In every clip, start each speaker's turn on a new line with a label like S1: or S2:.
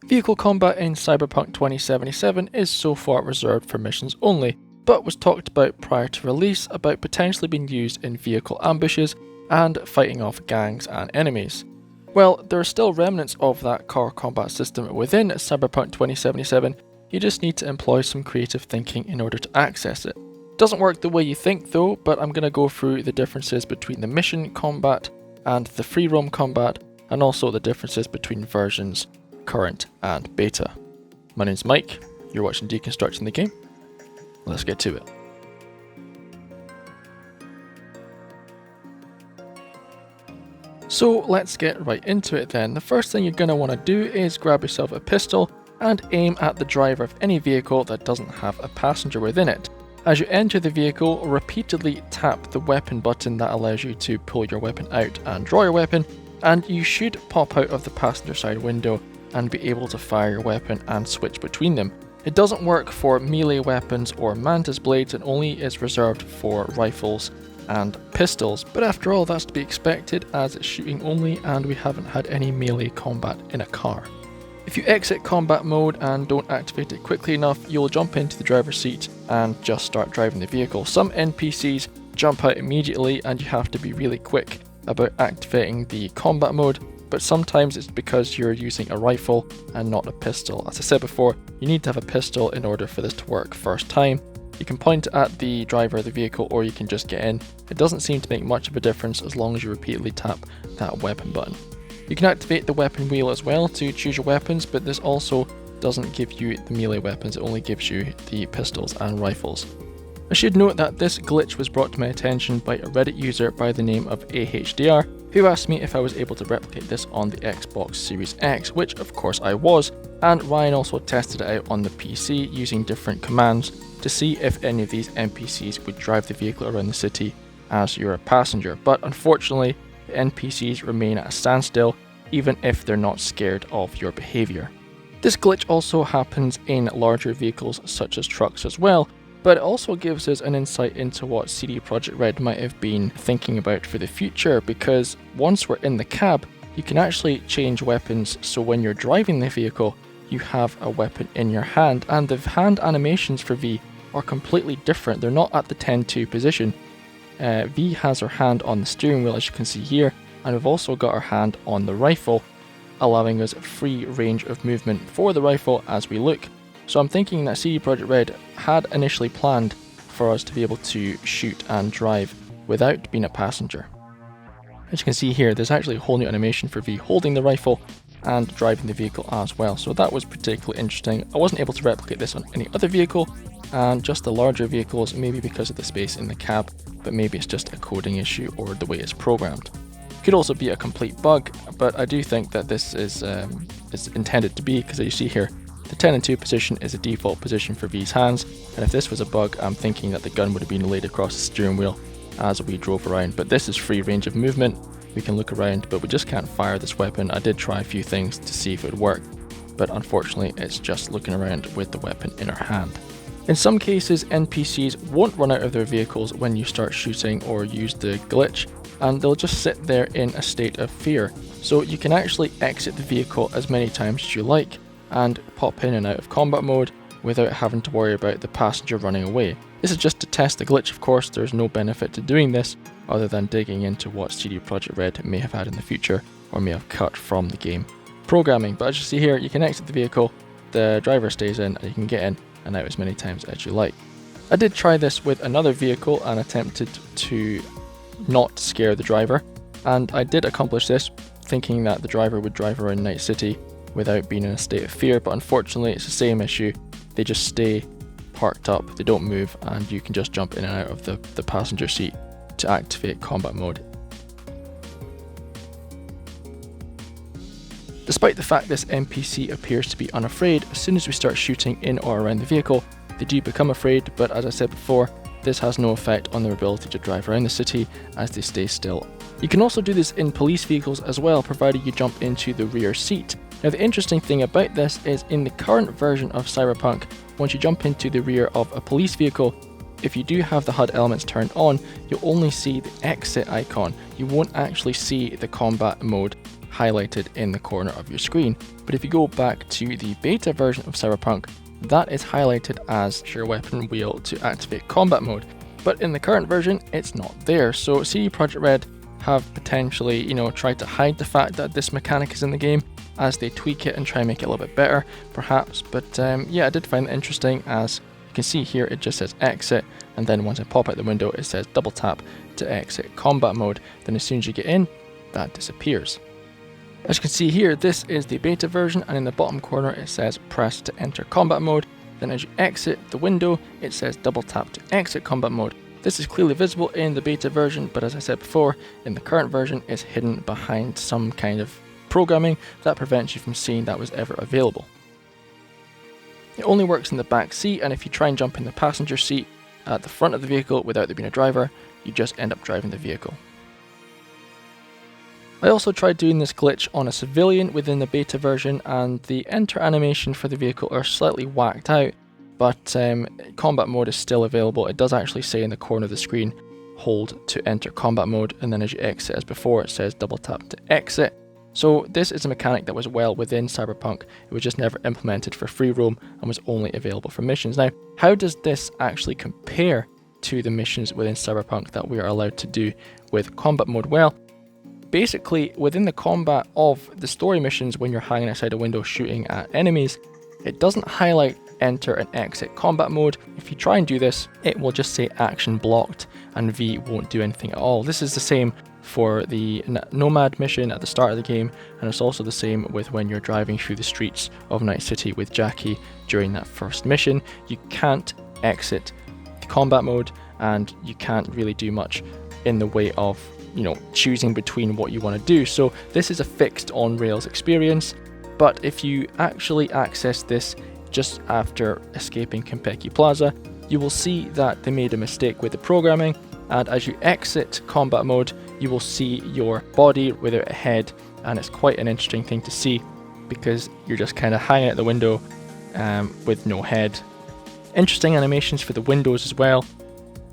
S1: Vehicle combat in Cyberpunk 2077 is so far reserved for missions only, but was talked about prior to release about potentially being used in vehicle ambushes and fighting off gangs and enemies. Well, there are still remnants of that car combat system within Cyberpunk 2077, you just need to employ some creative thinking in order to access it. Doesn't work the way you think though, but I'm going to go through the differences between the mission combat and the free roam combat, and also the differences between versions current and beta. My name's Mike, you're watching Deconstructing the Game. Let's get to it. So let's get right into it then. The first thing you're going to want to do is grab yourself a pistol and aim at the driver of any vehicle that doesn't have a passenger within it. As you enter the vehicle, repeatedly tap the weapon button that allows you to pull your weapon out and draw your weapon, and you should pop out of the passenger side window and be able to fire your weapon and switch between them. It doesn't work for melee weapons or mantis blades, and only is reserved for rifles and pistols, but after all that's to be expected as it's shooting only and we haven't had any melee combat in a car. If you exit combat mode and don't activate it quickly enough, you'll jump into the driver's seat and just start driving the vehicle. Some NPCs jump out immediately and you have to be really quick about activating the combat mode, but sometimes it's because you're using a rifle and not a pistol. As I said before, you need to have a pistol in order for this to work first time. You can point at the driver of the vehicle or you can just get in. It doesn't seem to make much of a difference as long as you repeatedly tap that weapon button. You can activate the weapon wheel as well to choose your weapons, but this also doesn't give you the melee weapons, it only gives you the pistols and rifles. I should note that this glitch was brought to my attention by a Reddit user by the name of ahdr, who asked me if I was able to replicate this on the Xbox Series X, which of course I was, and Ryan also tested it out on the PC using different commands to see if any of these NPCs would drive the vehicle around the city as you're a passenger, but unfortunately the NPCs remain at a standstill even if they're not scared of your behaviour. This glitch also happens in larger vehicles such as trucks as well, but it also gives us an insight into what CD Projekt Red might have been thinking about for the future, because once we're in the cab, you can actually change weapons, so when you're driving the vehicle, you have a weapon in your hand, and the hand animations for V are completely different. They're not at the 10-2 position. V has her hand on the steering wheel as you can see here, and we've also got our hand on the rifle, allowing us free range of movement for the rifle as we look. So I'm thinking that CD Projekt Red had initially planned for us to be able to shoot and drive without being a passenger. As you can see here, there's actually a whole new animation for V holding the rifle and driving the vehicle as well, so that was particularly interesting. I wasn't able to replicate this on any other vehicle, and just the larger vehicles, maybe because of the space in the cab, but maybe it's just a coding issue or the way it's programmed. It could also be a complete bug, but I do think that this is intended to be, because as you see here, the 10-2 position is a default position for V's hands, and if this was a bug, I'm thinking that the gun would have been laid across the steering wheel as we drove around. But this is free range of movement, we can look around, but we just can't fire this weapon. I did try a few things to see if it would work, but unfortunately it's just looking around with the weapon in our hand. In some cases, NPCs won't run out of their vehicles when you start shooting or use the glitch, and they'll just sit there in a state of fear. So you can actually exit the vehicle as many times as you like, and pop in and out of combat mode without having to worry about the passenger running away. This is just to test the glitch, of course. There's no benefit to doing this other than digging into what CD Projekt Red may have had in the future or may have cut from the game programming. But as you see here, you can exit the vehicle, the driver stays in, and you can get in and out as many times as you like. I did try this with another vehicle and attempted to not scare the driver, and I did accomplish this thinking that the driver would drive around Night City without being in a state of fear, but unfortunately it's the same issue. They just stay parked up, they don't move, and you can just jump in and out of the passenger seat to activate combat mode. Despite the fact this NPC appears to be unafraid, as soon as we start shooting in or around the vehicle, they do become afraid, but as I said before, this has no effect on their ability to drive around the city as they stay still. You can also do this in police vehicles as well, provided you jump into the rear seat. Now the interesting thing about this is in the current version of Cyberpunk, once you jump into the rear of a police vehicle, if you do have the HUD elements turned on, you'll only see the exit icon. You won't actually see the combat mode highlighted in the corner of your screen. But if you go back to the beta version of Cyberpunk, that is highlighted as your weapon wheel to activate combat mode. But in the current version, it's not there. So CD Projekt Red have potentially, tried to hide the fact that this mechanic is in the game as they tweak it and try and make it a little bit better, perhaps. But yeah, I did find it interesting. As you can see here, it just says exit, and then once I pop out the window, it says double tap to exit combat mode. Then as soon as you get in, that disappears. As you can see here, this is the beta version, and in the bottom corner it says press to enter combat mode. Then as you exit the window, it says double tap to exit combat mode. This is clearly visible in the beta version, but as I said before, in the current version it's hidden behind some kind of programming that prevents you from seeing that was ever available. It only works in the back seat, and if you try and jump in the passenger seat at the front of the vehicle without there being a driver, you just end up driving the vehicle. I also tried doing this glitch on a civilian within the beta version, and the enter animation for the vehicle are slightly whacked out, but combat mode is still available. It does actually say in the corner of the screen, hold to enter combat mode, and then as you exit as before, it says double tap to exit. So this is a mechanic that was well within Cyberpunk. It was just never implemented for free roam and was only available for missions. Now, how does this actually compare to the missions within Cyberpunk that we are allowed to do with combat mode? Well, basically, within the combat of the story missions, when you're hanging outside a window shooting at enemies, it doesn't highlight enter and exit combat mode. If you try and do this, it will just say action blocked, and V won't do anything at all. This is the same for the Nomad mission at the start of the game, and it's also the same with when you're driving through the streets of Night City with Jackie during that first mission. You can't exit the combat mode, and you can't really do much in the way of choosing between what you want to do. So this is a fixed on rails experience, but if you actually access this just after escaping Konpeki Plaza, you will see that they made a mistake with the programming, and as you exit combat mode, you will see your body without a head, and it's quite an interesting thing to see because you're just kind of hanging out the window with no head. Interesting animations for the windows as well.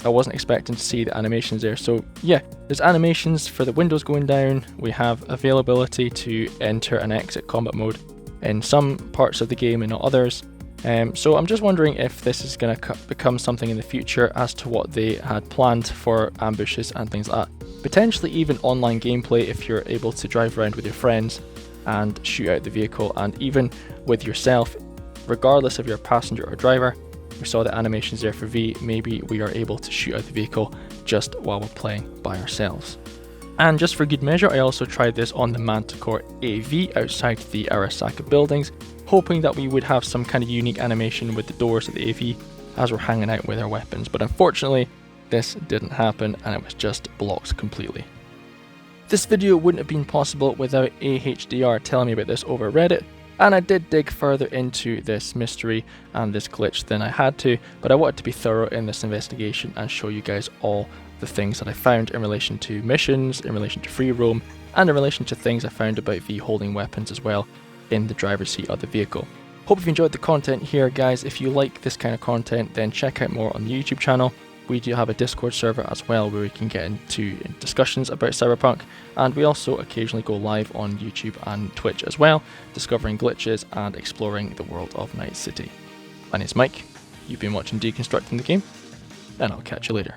S1: I wasn't expecting to see the animations there. So yeah, there's animations for the windows going down. We have availability to enter and exit combat mode in some parts of the game and not others. So I'm just wondering if this is going to become something in the future as to what they had planned for ambushes and things like that. Potentially even online gameplay if you're able to drive around with your friends and shoot out the vehicle, and even with yourself, regardless if you're a passenger or driver. We saw the animations there for V. Maybe we are able to shoot out the vehicle just while we're playing by ourselves. And just for good measure, I also tried this on the Manticore AV outside the Arasaka buildings, hoping that we would have some kind of unique animation with the doors of the AV as we're hanging out with our weapons. But unfortunately, this didn't happen, and it was just blocked completely. This video wouldn't have been possible without ahdr telling me about this over Reddit, and I did dig further into this mystery and this glitch than I had to, but I wanted to be thorough in this investigation and show you guys all the things that I found in relation to missions, in relation to free roam, and in relation to things I found about V holding weapons as well in the driver's seat of the vehicle. Hope you've enjoyed the content here, guys. If you like this kind of content, then check out more on the YouTube channel. We do have a Discord server as well where we can get into discussions about Cyberpunk, and we also occasionally go live on YouTube and Twitch as well, discovering glitches and exploring the world of Night City. My name's Mike, you've been watching Deconstructing the Game, and I'll catch you later.